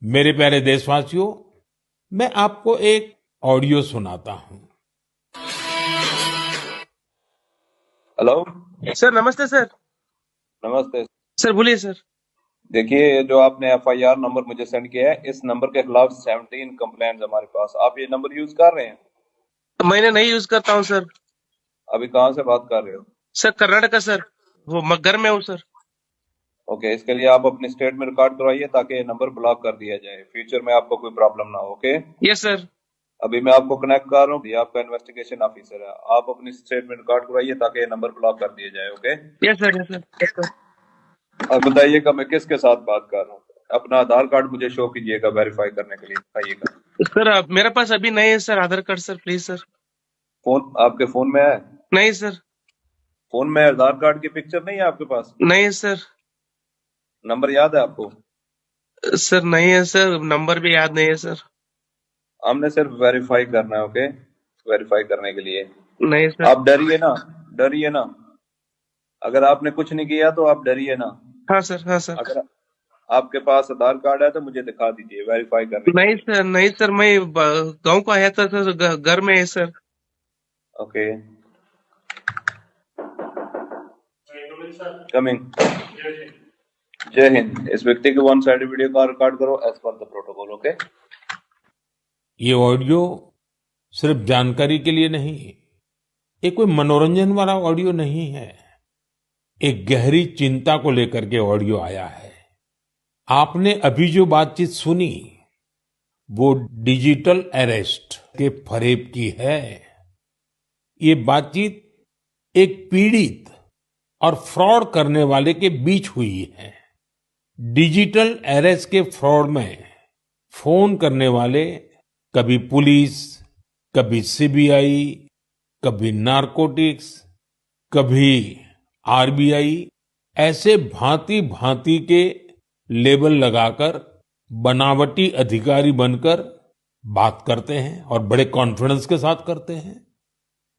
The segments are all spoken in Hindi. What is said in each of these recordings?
मेरे प्यारे देशवासियों, मैं आपको एक ऑडियो सुनाता हूं। हेलो। सर नमस्ते सर। नमस्ते। सर बोलिए सर। देखिए, ये जो आपने एफआईआर नंबर मुझे सेंड किया है, इस नंबर के खिलाफ 17 कंप्लेंट्स हमारे पास। आप ये नंबर यूज कर रहे हैं? मैंने नहीं यूज करता हूँ सर। अभी कहाँ से बात कर रहे हो? सर कर्नाटका सर, वो घर में हूँ सर। ओके, इसके लिए आप अपनी स्टेट में रिकॉर्ड करवाइए ताकि ये नंबर ब्लॉक कर दिया जाए, फ्यूचर में आपको कोई प्रॉब्लम ना हो। Okay, yes sir. अभी मैं आपको कनेक्ट कर रहा हूँ, ये आपका इन्वेस्टिगेशन ऑफिसर है। आप अपनी स्टेट में रिकॉर्ड करवाइए ताकि ये नंबर ब्लॉक कर दिया जाए। Okay, yes sir, yes sir, yes sir. अब बताइएगा मैं किसके साथ बात कर रहा हूँ। अपना आधार कार्ड मुझे शो कीजिएगा वेरीफाई करने के लिए, बताइएगा। सर मेरे पास अभी नहीं है sir Aadhaar card sir, please sir. Phone आपके फोन में है? नहीं सर। फोन में आधार कार्ड की पिक्चर नहीं है आपके पास? नहीं सर। नंबर याद है आपको? सर नहीं है सर, नंबर भी याद नहीं है सर। हमने सिर्फ वेरीफाई करना है। ओके, वेरीफाई करने के लिए नहीं सर। आप डरिए ना, डरिए ना। अगर आपने कुछ नहीं किया तो आप डरिए ना। हाँ सर, हाँ सर। अगर आपके पास आधार कार्ड है तो मुझे दिखा दीजिए वेरीफाई करने के नहीं लिए। सर, नहीं सर, मैं गांव को आया था सर, घर में है सर। Okay, coming. जय हिंद। इस व्यक्ति के वन साइड वीडियो का रिकॉर्ड करो as per the protocol. Okay, ये ऑडियो सिर्फ जानकारी के लिए नहीं, ये कोई मनोरंजन वाला ऑडियो नहीं है। एक गहरी चिंता को लेकर के ऑडियो आया है। आपने अभी जो बातचीत सुनी, वो डिजिटल अरेस्ट के फरेब की है। ये बातचीत एक पीड़ित और फ्रॉड करने वाले के बीच हुई है। डिजिटल अरेस्ट के फ्रॉड में फोन करने वाले कभी पुलिस, कभी सीबीआई, कभी नारकोटिक्स, कभी आरबीआई, ऐसे भांति भांति के लेबल लगाकर बनावटी अधिकारी बनकर बात करते हैं और बड़े कॉन्फिडेंस के साथ करते हैं।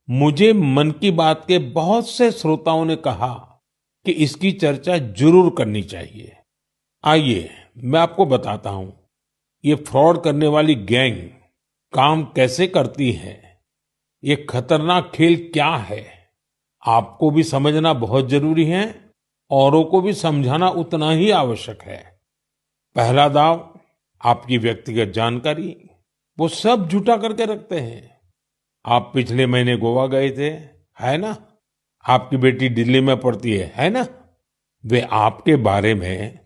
मुझे मन की बात के बहुत से श्रोताओं ने कहा कि इसकी चर्चा जरूर करनी चाहिए। आइए मैं आपको बताता हूं ये फ्रॉड करने वाली गैंग काम कैसे करती है, ये खतरनाक खेल क्या है। आपको भी समझना बहुत जरूरी है, औरों को भी समझाना उतना ही आवश्यक है। पहला दाव, आपकी व्यक्तिगत जानकारी, वो सब जुटा करके रखते हैं। आप पिछले महीने गोवा गए थे, है ना? आपकी बेटी दिल्ली में पढ़ती है ना? वे आपके बारे में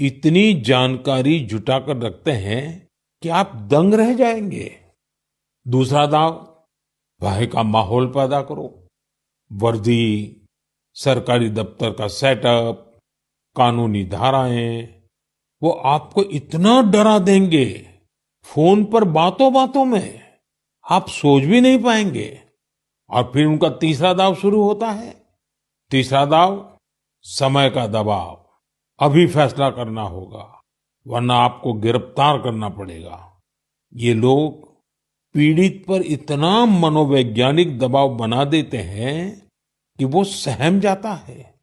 इतनी जानकारी जुटा कर रखते हैं कि आप दंग रह जाएंगे। दूसरा दाव, भय का माहौल पैदा करो। वर्दी, सरकारी दफ्तर का सेटअप, कानूनी धाराएं, वो आपको इतना डरा देंगे, फोन पर बातों बातों में आप सोच भी नहीं पाएंगे। और फिर उनका तीसरा दाव शुरू होता है। तीसरा दाव, समय का दबाव। अभी फैसला करना होगा, वरना आपको गिरफ्तार करना पड़ेगा। ये लोग पीड़ित पर इतना मनोवैज्ञानिक दबाव बना देते हैं कि वो सहम जाता है।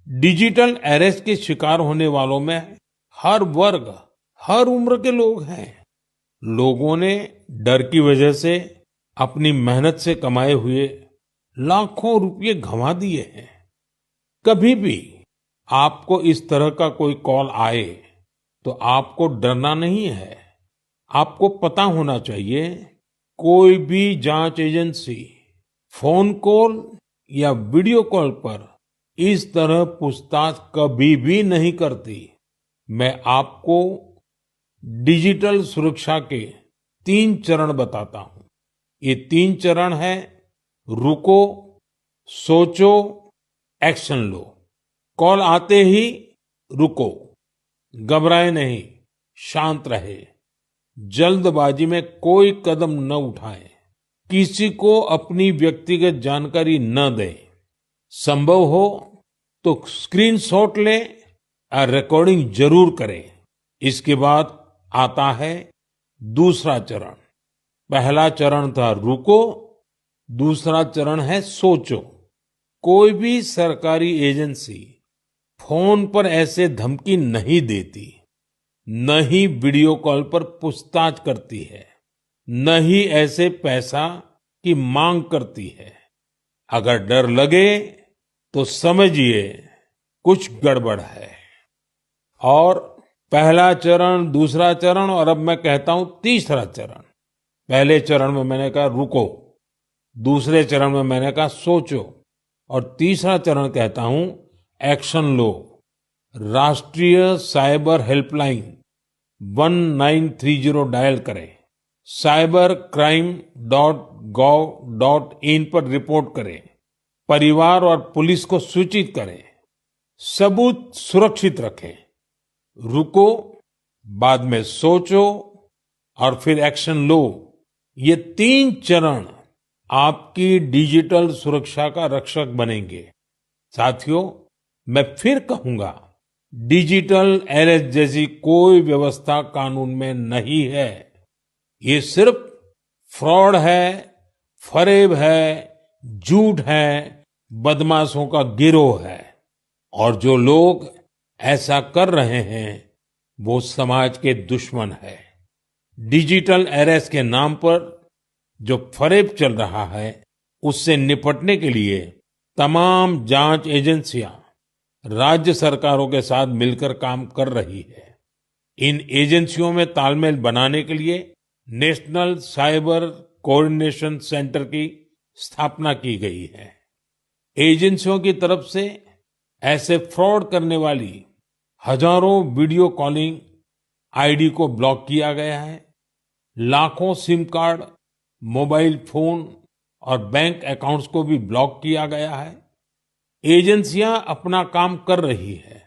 डिजिटल अरेस्ट के शिकार होने वालों में हर वर्ग, हर उम्र के लोग हैं। लोगों ने डर की वजह से अपनी मेहनत से कमाए हुए लाखों रुपए गंवा दिए हैं। कभी भी आपको इस तरह का कोई कॉल आए तो आपको डरना नहीं है। आपको पता होना चाहिए, कोई भी जांच एजेंसी फोन कॉल या वीडियो कॉल पर इस तरह पूछताछ कभी भी नहीं करती। मैं आपको डिजिटल सुरक्षा के 3 चरण बताता हूं। ये 3 चरण है: रुको, सोचो, एक्शन लो। कॉल आते ही रुको, घबराए नहीं, शांत रहे, जल्दबाजी में कोई कदम न उठाएं, किसी को अपनी व्यक्तिगत जानकारी न दें। संभव हो तो स्क्रीनशॉट लें और रिकॉर्डिंग जरूर करें। इसके बाद आता है दूसरा चरण। पहला चरण था रुको, दूसरा चरण है सोचो। कोई भी सरकारी एजेंसी फोन पर ऐसे धमकी नहीं देती। न ही वीडियो कॉल पर पूछताछ करती है, न ही ऐसे पैसा की मांग करती है। अगर डर लगे तो समझिए कुछ गड़बड़ है। और पहला चरण, दूसरा चरण और अब मैं कहता हूं तीसरा चरण। पहले चरण में मैंने कहा रुको, दूसरे चरण में मैंने कहा सोचो, और तीसरा चरण कहता हूं एक्शन लो। राष्ट्रीय साइबर हेल्पलाइन 1930 डायल करें, cybercrime.gov.in पर रिपोर्ट करें, परिवार और पुलिस को सूचित करें, सबूत सुरक्षित रखें। रुको, बाद में सोचो और फिर एक्शन लो। ये 3 चरण आपकी डिजिटल सुरक्षा का रक्षक बनेंगे। साथियों, मैं फिर कहूंगा, डिजिटल अरेस्ट जैसी कोई व्यवस्था कानून में नहीं है। ये सिर्फ फ्रॉड है, फरेब है, झूठ है, बदमाशों का गिरोह है। और जो लोग ऐसा कर रहे हैं वो समाज के दुश्मन है। डिजिटल अरेस्ट के नाम पर जो फरेब चल रहा है उससे निपटने के लिए तमाम जांच एजेंसियां राज्य सरकारों के साथ मिलकर काम कर रही है। इन एजेंसियों में तालमेल बनाने के लिए नेशनल साइबर कोऑर्डिनेशन सेंटर की स्थापना की गई है। एजेंसियों की तरफ से ऐसे फ्रॉड करने वाली हजारों वीडियो कॉलिंग आईडी को ब्लॉक किया गया है। लाखों सिम कार्ड, मोबाइल फोन और बैंक अकाउंट्स को भी ब्लॉक किया गया है। एजेंसियां अपना काम कर रही है,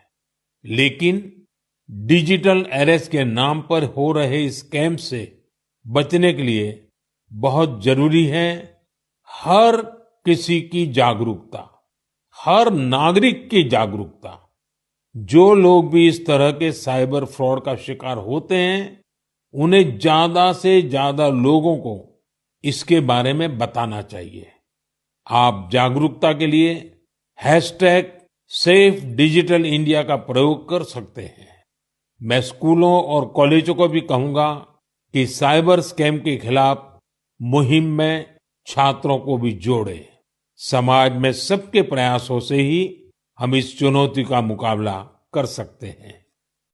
लेकिन डिजिटल अरेस्ट के नाम पर हो रहे स्कैम से बचने के लिए बहुत जरूरी है हर किसी की जागरूकता, हर नागरिक की जागरूकता। जो लोग भी इस तरह के साइबर फ्रॉड का शिकार होते हैं, उन्हें ज्यादा से ज्यादा लोगों को इसके बारे में बताना चाहिए। आप जागरूकता के लिए #सेफ डिजिटल इंडिया का प्रयोग कर सकते हैं। मैं स्कूलों और कॉलेजों को भी कहूंगा कि साइबर स्कैम के खिलाफ मुहिम में छात्रों को भी जोड़े। समाज में सबके प्रयासों से ही हम इस चुनौती का मुकाबला कर सकते हैं।